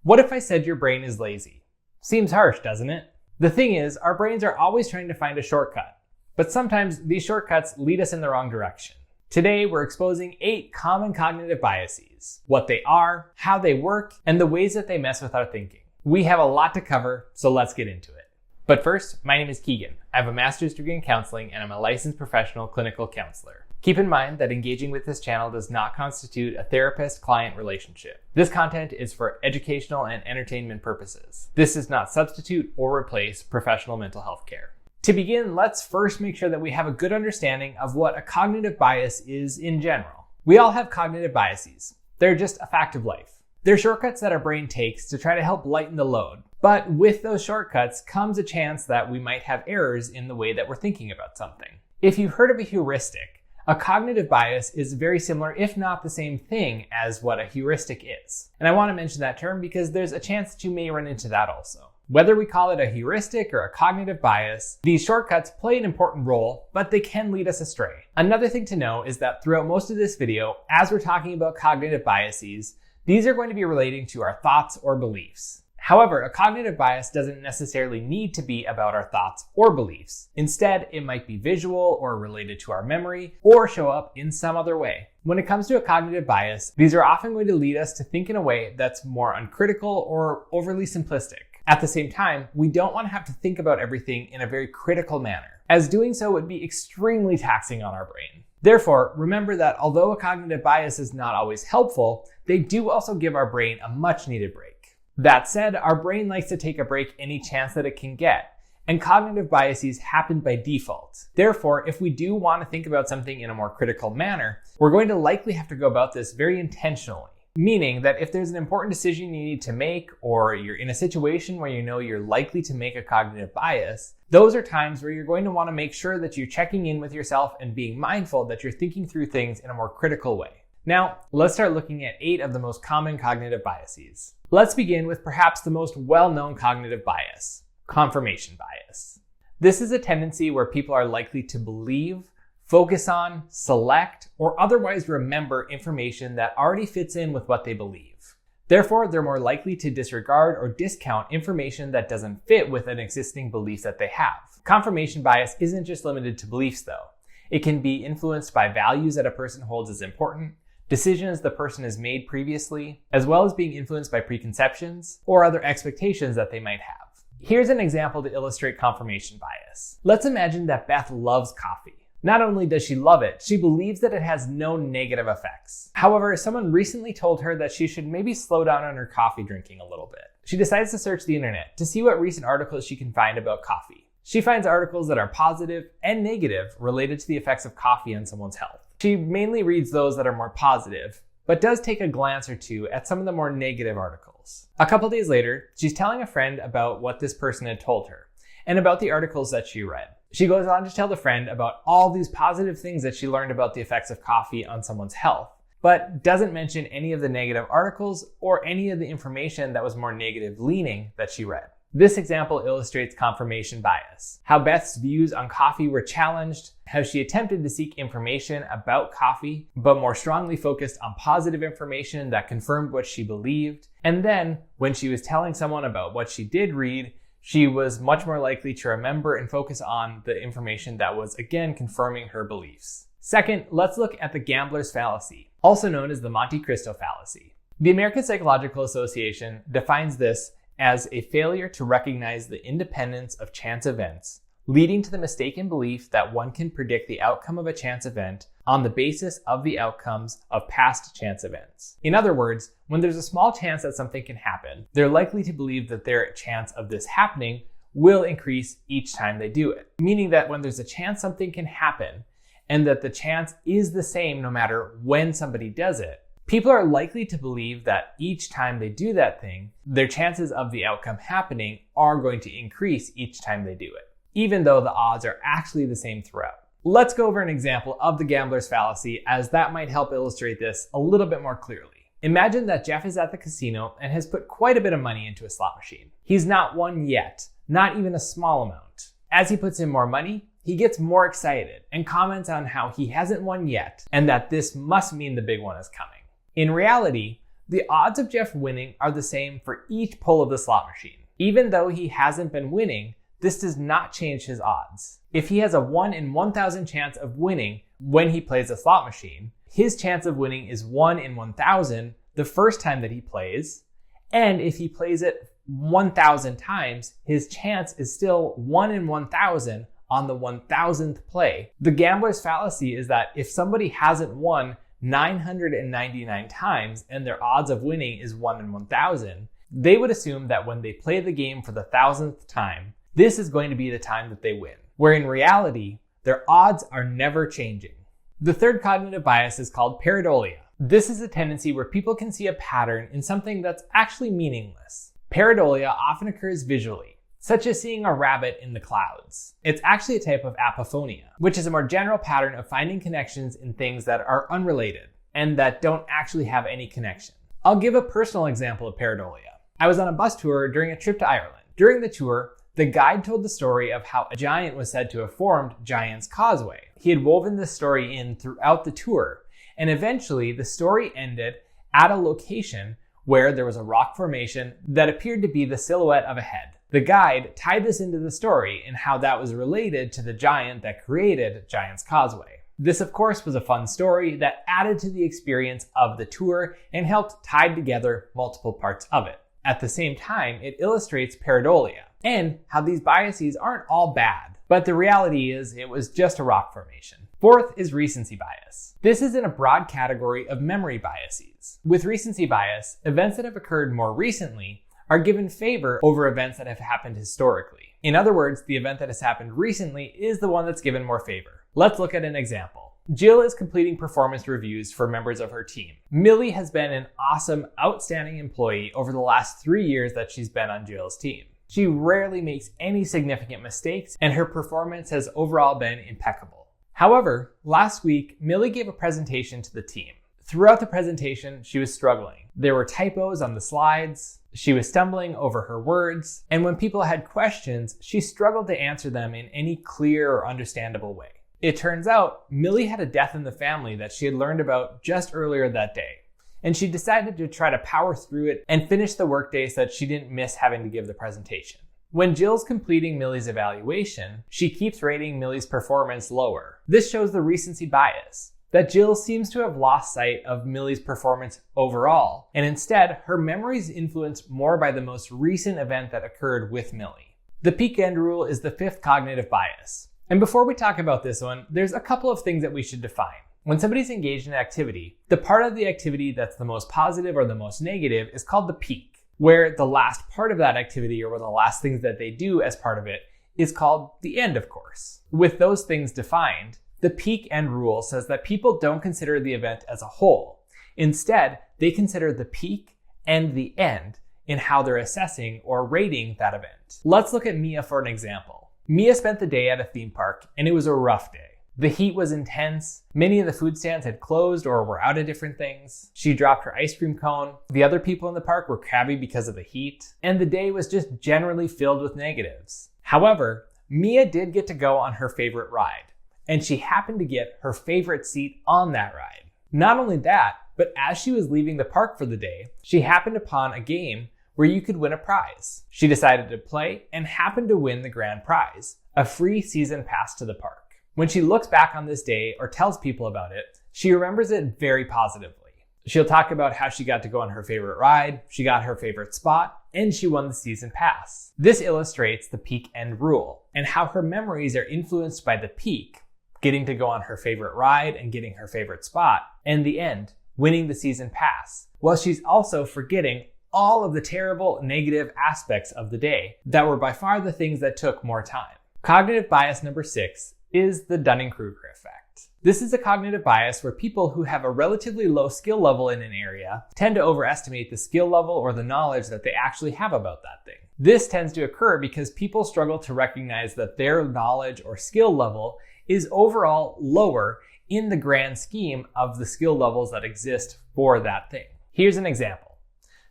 What if I said your brain is lazy? Seems harsh, doesn't it? The thing is, our brains are always trying to find a shortcut, but sometimes these shortcuts lead us in the wrong direction. Today, we're exposing 8 common cognitive biases, what they are, how they work, and the ways that they mess with our thinking. We have a lot to cover, so let's get into it. But first, my name is Keegan. I have a master's degree in counseling and I'm a licensed professional clinical counselor. Keep in mind that engaging with this channel does not constitute a therapist-client relationship. This content is for educational and entertainment purposes. This does not substitute or replace professional mental health care. To begin, let's first make sure that we have a good understanding of what a cognitive bias is in general. We all have cognitive biases. They're just a fact of life. They're shortcuts that our brain takes to try to help lighten the load. But with those shortcuts comes a chance that we might have errors in the way that we're thinking about something. If you've heard of a heuristic, a cognitive bias is very similar, if not the same thing, as what a heuristic is. And I want to mention that term because there's a chance that you may run into that also. Whether we call it a heuristic or a cognitive bias, these shortcuts play an important role, but they can lead us astray. Another thing to know is that throughout most of this video, as we're talking about cognitive biases, these are going to be relating to our thoughts or beliefs. However, a cognitive bias doesn't necessarily need to be about our thoughts or beliefs. Instead, it might be visual or related to our memory or show up in some other way. When it comes to a cognitive bias, these are often going to lead us to think in a way that's more uncritical or overly simplistic. At the same time, we don't want to have to think about everything in a very critical manner, as doing so would be extremely taxing on our brain. Therefore, remember that although a cognitive bias is not always helpful, they do also give our brain a much needed break. That said, our brain likes to take a break any chance that it can get, and cognitive biases happen by default. Therefore, if we do want to think about something in a more critical manner, we're going to likely have to go about this very intentionally. Meaning that if there's an important decision you need to make, or you're in a situation where you know you're likely to make a cognitive bias, those are times where you're going to want to make sure that you're checking in with yourself and being mindful that you're thinking through things in a more critical way. Now, let's start looking at 8 of the most common cognitive biases. Let's begin with perhaps the most well-known cognitive bias, confirmation bias. This is a tendency where people are likely to believe, focus on, select, or otherwise remember information that already fits in with what they believe. Therefore, they're more likely to disregard or discount information that doesn't fit with an existing belief that they have. Confirmation bias isn't just limited to beliefs though. It can be influenced by values that a person holds as important, decisions the person has made previously, as well as being influenced by preconceptions or other expectations that they might have. Here's an example to illustrate confirmation bias. Let's imagine that Beth loves coffee. Not only does she love it, she believes that it has no negative effects. However, someone recently told her that she should maybe slow down on her coffee drinking a little bit. She decides to search the internet to see what recent articles she can find about coffee. She finds articles that are positive and negative related to the effects of coffee on someone's health. She mainly reads those that are more positive, but does take a glance or two at some of the more negative articles. A couple days later, she's telling a friend about what this person had told her and about the articles that she read. She goes on to tell the friend about all these positive things that she learned about the effects of coffee on someone's health, but doesn't mention any of the negative articles or any of the information that was more negative leaning that she read. This example illustrates confirmation bias, how Beth's views on coffee were challenged, how she attempted to seek information about coffee, but more strongly focused on positive information that confirmed what she believed, and then when she was telling someone about what she did read, she was much more likely to remember and focus on the information that was again confirming her beliefs. Second, let's look at the gambler's fallacy, also known as the Monte Cristo fallacy. The American Psychological Association defines this as a failure to recognize the independence of chance events, leading to the mistaken belief that one can predict the outcome of a chance event on the basis of the outcomes of past chance events. In other words, when there's a small chance that something can happen, they're likely to believe that their chance of this happening will increase each time they do it. Meaning that when there's a chance something can happen, and that the chance is the same no matter when somebody does it, people are likely to believe that each time they do that thing, their chances of the outcome happening are going to increase each time they do it, even though the odds are actually the same throughout. Let's go over an example of the gambler's fallacy, as that might help illustrate this a little bit more clearly. Imagine that Jeff is at the casino and has put quite a bit of money into a slot machine. He's not won yet, not even a small amount. As he puts in more money, he gets more excited and comments on how he hasn't won yet and that this must mean the big one is coming. In reality, the odds of Jeff winning are the same for each pull of the slot machine. Even though he hasn't been winning, this does not change his odds. If he has a 1 in 1,000 chance of winning when he plays a slot machine, his chance of winning is 1 in 1,000 the first time that he plays, and if he plays it 1,000 times, his chance is still 1 in 1,000 on the 1,000th play. The gambler's fallacy is that if somebody hasn't won 999 times and their odds of winning is 1 in 1,000, they would assume that when they play the game for the 1,000th time, this is going to be the time that they win, where in reality, their odds are never changing. The third cognitive bias is called pareidolia. This is a tendency where people can see a pattern in something that's actually meaningless. Pareidolia often occurs visually, such as seeing a rabbit in the clouds. It's actually a type of apophonia, which is a more general pattern of finding connections in things that are unrelated and that don't actually have any connection. I'll give a personal example of pareidolia. I was on a bus tour during a trip to Ireland. During the tour, the guide told the story of how a giant was said to have formed Giant's Causeway. He had woven this story in throughout the tour, and eventually the story ended at a location where there was a rock formation that appeared to be the silhouette of a head. The guide tied this into the story and how that was related to the giant that created Giant's Causeway. This, of course, was a fun story that added to the experience of the tour and helped tie together multiple parts of it. At the same time, it illustrates pareidolia and how these biases aren't all bad, but the reality is it was just a rock formation. Fourth is recency bias. This is in a broad category of memory biases. With recency bias, events that have occurred more recently are given favor over events that have happened historically. In other words, the event that has happened recently is the one that's given more favor. Let's look at an example. Jill is completing performance reviews for members of her team. Millie has been an awesome, outstanding employee over the last 3 years that she's been on Jill's team. She rarely makes any significant mistakes, and her performance has overall been impeccable. However, last week, Millie gave a presentation to the team. Throughout the presentation, she was struggling. There were typos on the slides, she was stumbling over her words, and when people had questions, she struggled to answer them in any clear or understandable way. It turns out, Millie had a death in the family that she had learned about just earlier that day, and she decided to try to power through it and finish the workday so that she didn't miss having to give the presentation. When Jill's completing Millie's evaluation, she keeps rating Millie's performance lower. This shows the recency bias, that Jill seems to have lost sight of Millie's performance overall, and instead, her memory is influenced more by the most recent event that occurred with Millie. The peak end rule is the fifth cognitive bias. And before we talk about this one, there's a couple of things that we should define. When somebody's engaged in an activity, the part of the activity that's the most positive or the most negative is called the peak, where the last part of that activity or the last things that they do as part of it is called the end, of course. With those things defined, the peak end rule says that people don't consider the event as a whole. Instead, they consider the peak and the end in how they're assessing or rating that event. Let's look at Mia for an example. Mia spent the day at a theme park, and it was a rough day. The heat was intense. Many of the food stands had closed or were out of different things. She dropped her ice cream cone. The other people in the park were crabby because of the heat. And the day was just generally filled with negatives. However, Mia did get to go on her favorite ride, and she happened to get her favorite seat on that ride. Not only that, but as she was leaving the park for the day, she happened upon a game where you could win a prize. She decided to play and happened to win the grand prize, a free season pass to the park. When she looks back on this day or tells people about it, she remembers it very positively. She'll talk about how she got to go on her favorite ride, she got her favorite spot, and she won the season pass. This illustrates the peak end rule and how her memories are influenced by the peak, getting to go on her favorite ride and getting her favorite spot, and the end, winning the season pass, while she's also forgetting all of the terrible negative aspects of the day that were by far the things that took more time. Cognitive bias number 6 is the Dunning-Kruger Effect. This is a cognitive bias where people who have a relatively low skill level in an area tend to overestimate the skill level or the knowledge that they actually have about that thing. This tends to occur because people struggle to recognize that their knowledge or skill level is overall lower in the grand scheme of the skill levels that exist for that thing. Here's an example.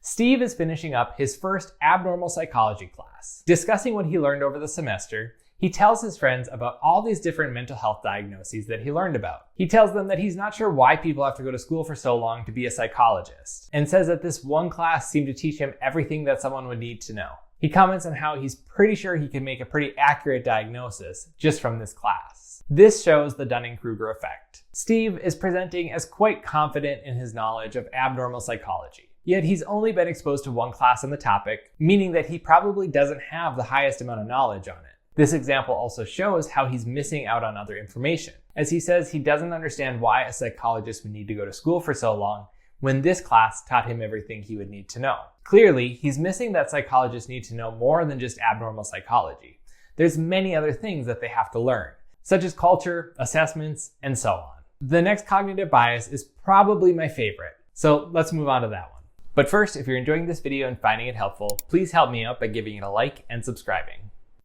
Steve is finishing up his first abnormal psychology class. Discussing what he learned over the semester, He tells his friends about all these different mental health diagnoses that he learned about. He tells them that he's not sure why people have to go to school for so long to be a psychologist, and says that this one class seemed to teach him everything that someone would need to know. He comments on how he's pretty sure he can make a pretty accurate diagnosis just from this class. This shows the Dunning-Kruger effect. Steve is presenting as quite confident in his knowledge of abnormal psychology. Yet he's only been exposed to one class on the topic, meaning that he probably doesn't have the highest amount of knowledge on it. This example also shows how he's missing out on other information, as he says he doesn't understand why a psychologist would need to go to school for so long when this class taught him everything he would need to know. Clearly, he's missing that psychologists need to know more than just abnormal psychology. There's many other things that they have to learn, such as culture, assessments, and so on. The next cognitive bias is probably my favorite, so let's move on to that one. But first, if you're enjoying this video and finding it helpful, please help me out by giving it a like and subscribing.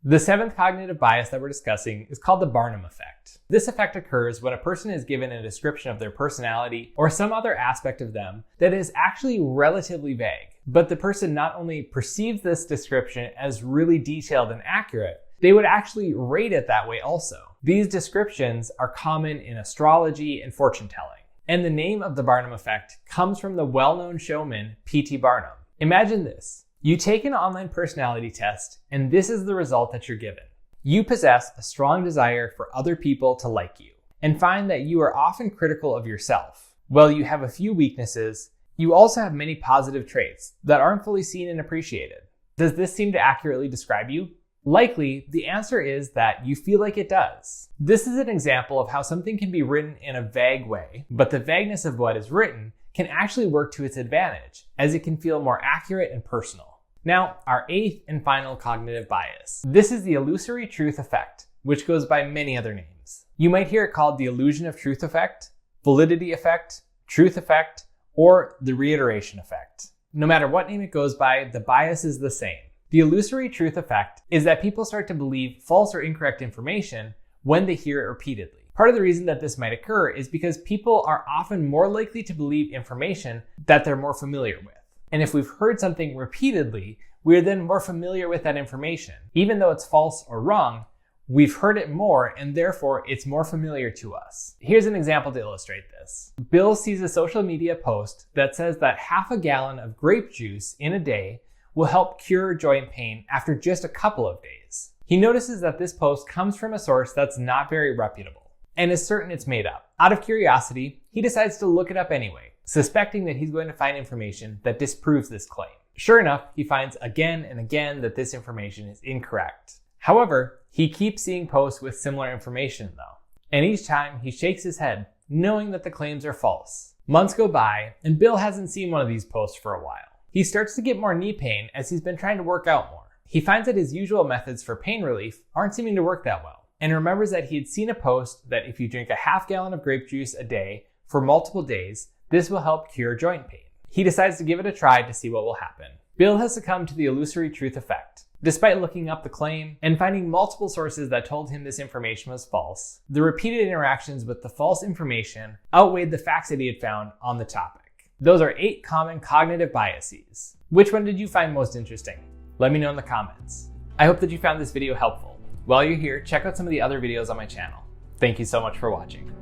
The seventh cognitive bias that we're discussing is called the Barnum Effect. This effect occurs when a person is given a description of their personality or some other aspect of them that is actually relatively vague. But the person not only perceives this description as really detailed and accurate, they would actually rate it that way also. These descriptions are common in astrology and fortune telling. And the name of the Barnum Effect comes from the well-known showman P.T. Barnum. Imagine this. You take an online personality test, and this is the result that you're given. You possess a strong desire for other people to like you, and find that you are often critical of yourself. While you have a few weaknesses, you also have many positive traits that aren't fully seen and appreciated. Does this seem to accurately describe you? Likely, the answer is that you feel like it does. This is an example of how something can be written in a vague way, but the vagueness of what is written can actually work to its advantage, as it can feel more accurate and personal. Now, our eighth and final cognitive bias. This is the illusory truth effect, which goes by many other names. You might hear it called the illusion of truth effect, validity effect, truth effect, or the reiteration effect. No matter what name it goes by, the bias is the same. The illusory truth effect is that people start to believe false or incorrect information when they hear it repeatedly. Part of the reason that this might occur is because people are often more likely to believe information that they're more familiar with. And if we've heard something repeatedly, we're then more familiar with that information. Even though it's false or wrong, we've heard it more and therefore it's more familiar to us. Here's an example to illustrate this. Bill sees a social media post that says that half a gallon of grape juice in a day will help cure joint pain after just a couple of days. He notices that this post comes from a source that's not very reputable and is certain it's made up. Out of curiosity, he decides to look it up anyway, suspecting that he's going to find information that disproves this claim. Sure enough, he finds again and again that this information is incorrect. However, he keeps seeing posts with similar information though, and each time he shakes his head, knowing that the claims are false. Months go by, and Bill hasn't seen one of these posts for a while. He starts to get more knee pain as he's been trying to work out more. He finds that his usual methods for pain relief aren't seeming to work that well, and remembers that he had seen a post that if you drink a half gallon of grape juice a day for multiple days, this will help cure joint pain. He decides to give it a try to see what will happen. Bill has succumbed to the illusory truth effect. Despite looking up the claim and finding multiple sources that told him this information was false, the repeated interactions with the false information outweighed the facts that he had found on the topic. Those are 8 common cognitive biases. Which one did you find most interesting? Let me know in the comments. I hope that you found this video helpful. While you're here, check out some of the other videos on my channel. Thank you so much for watching.